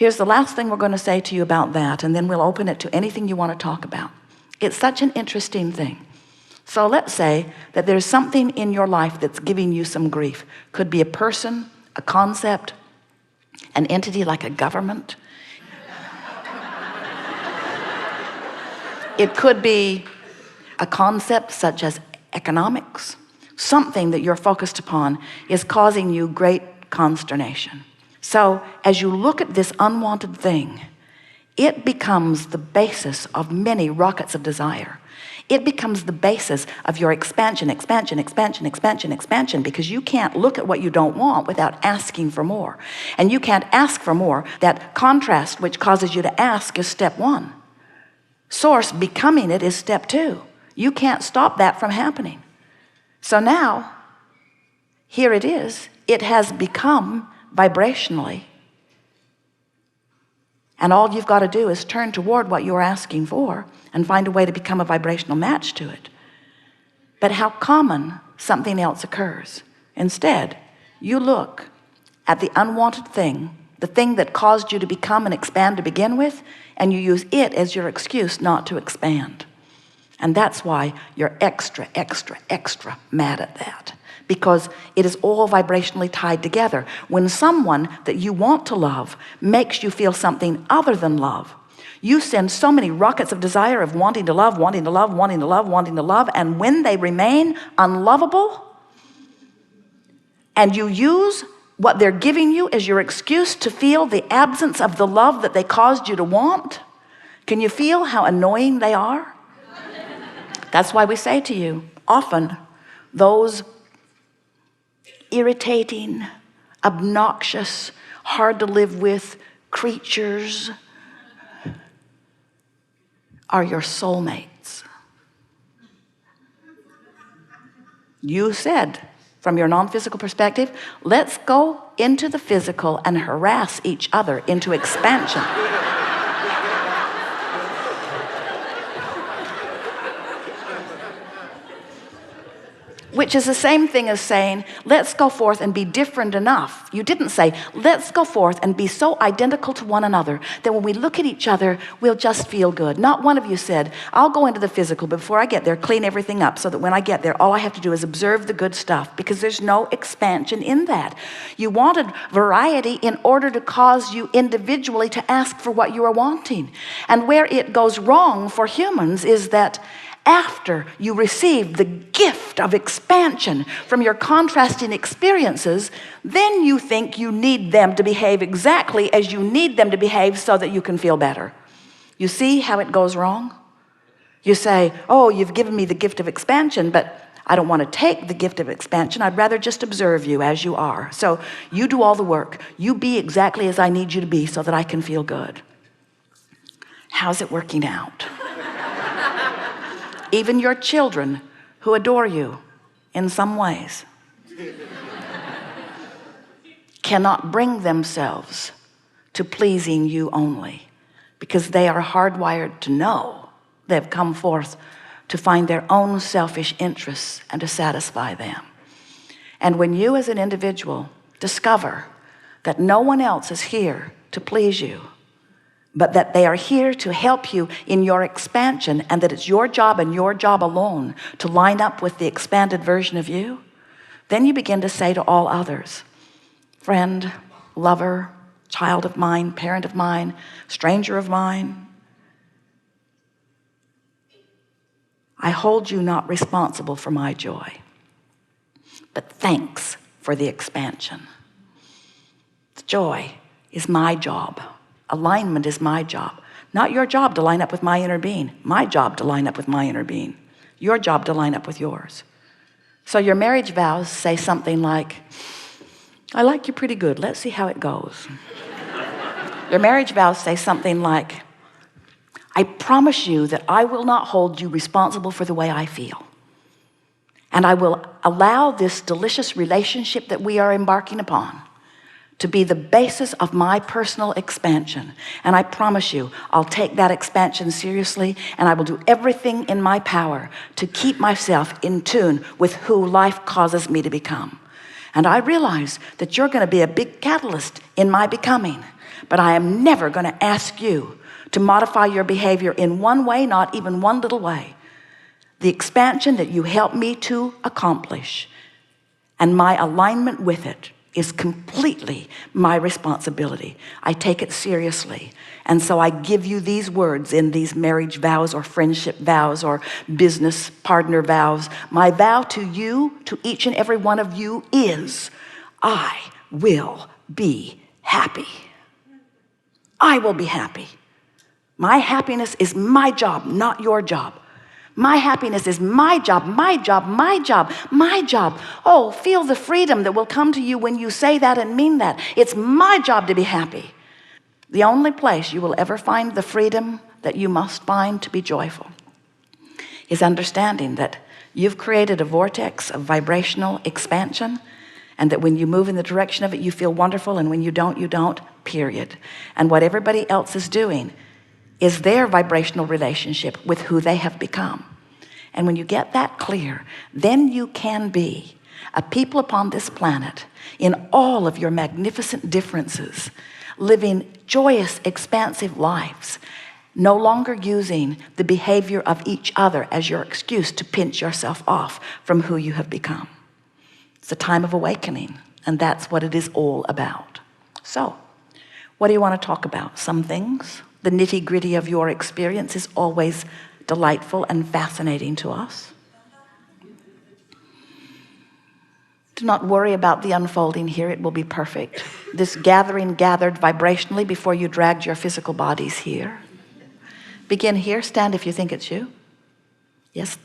Here's the last thing we're going to say to you about that, and then we'll open it to anything you want to talk about. It's such an interesting thing. So let's say that there's something in your life that's giving you some grief. Could be a person, a concept, an entity like a government. It could be a concept such as economics. Something that you're focused upon is causing you great consternation. So as you look at this unwanted thing, it becomes the basis of many rockets of desire. It becomes the basis of your expansion, because you can't look at what you don't want without asking for more. And you can't ask for more. That contrast which causes you to ask is step one. Source becoming it is step two. You can't stop that from happening. So now, here it is. It has become vibrationally. And all you've got to do is turn toward what you're asking for and find a way to become a vibrational match to it. But how common something else occurs. Instead, you look at the unwanted thing, the thing that caused you to become and expand to begin with, and you use it as your excuse not to expand. And that's why you're extra mad at that, because it is all vibrationally tied together. When someone that you want to love makes you feel something other than love, you send so many rockets of desire of wanting to love, and when they remain unlovable, and you use what they're giving you as your excuse to feel the absence of the love that they caused you to want, can you feel how annoying they are? That's why we say to you, often those irritating, obnoxious, hard to live with creatures are your soulmates. You said, from your non-physical perspective, let's go into the physical and harass each other into expansion. Which is the same thing as saying, let's go forth and be different enough. You didn't say, let's go forth and be so identical to one another that when we look at each other, we'll just feel good. Not one of you said, I'll go into the physical, but before I get there, clean everything up so that when I get there, all I have to do is observe the good stuff, because there's no expansion in that. You wanted variety in order to cause you individually to ask for what you are wanting. And where it goes wrong for humans is that after you receive the gift of expansion from your contrasting experiences, then you think you need them to behave exactly as you need them to behave so that you can feel better. You see how it goes wrong? You say, oh, you've given me the gift of expansion, but I don't want to take the gift of expansion. I'd rather just observe you as you are. So you do all the work. You be exactly as I need you to be so that I can feel good. How's it working out? Even your children who adore you in some ways cannot bring themselves to pleasing you only, because they are hardwired to know they've come forth to find their own selfish interests and to satisfy them. And when you as an individual discover that no one else is here to please you, but that they are here to help you in your expansion, and that it's your job and your job alone to line up with the expanded version of you, then you begin to say to all others, friend, lover, child of mine, parent of mine, stranger of mine, I hold you not responsible for my joy, but thanks for the expansion. The joy is my job. Alignment is my job. Not your job to line up with my inner being. My job to line up with my inner being. Your job to line up with yours. So your marriage vows say something like, I like you pretty good. Let's see how it goes. Your marriage vows say something like, I promise you that I will not hold you responsible for the way I feel. And I will allow this delicious relationship that we are embarking upon to be the basis of my personal expansion. And I promise you, I'll take that expansion seriously, and I will do everything in my power to keep myself in tune with who life causes me to become. And I realize that you're going to be a big catalyst in my becoming. But I am never going to ask you to modify your behavior in one way, not even one little way. The expansion that you help me to accomplish and my alignment with it is completely my responsibility. I take it seriously. And so I give you these words in these marriage vows or friendship vows or business partner vows. My vow to you, to each and every one of you, is I will be happy. I will be happy. My happiness is my job, not your job. My happiness is my job, my job, my job, my job. Oh, feel the freedom that will come to you when you say that and mean that. It's my job to be happy. The only place you will ever find the freedom that you must find to be joyful is understanding that you've created a vortex of vibrational expansion, and that when you move in the direction of it, you feel wonderful, and when you don't, period. And what everybody else is doing is their vibrational relationship with who they have become. And when you get that clear, then you can be a people upon this planet in all of your magnificent differences, living joyous, expansive lives, no longer using the behavior of each other as your excuse to pinch yourself off from who you have become. It's a time of awakening, and that's what it is all about. So, what do you want to talk about? Some things. The nitty-gritty of your experience is always delightful and fascinating to us. Do not worry about the unfolding here. It will be perfect. This gathering gathered vibrationally before you dragged your physical bodies here. Begin here. Stand if you think it's you. Yes,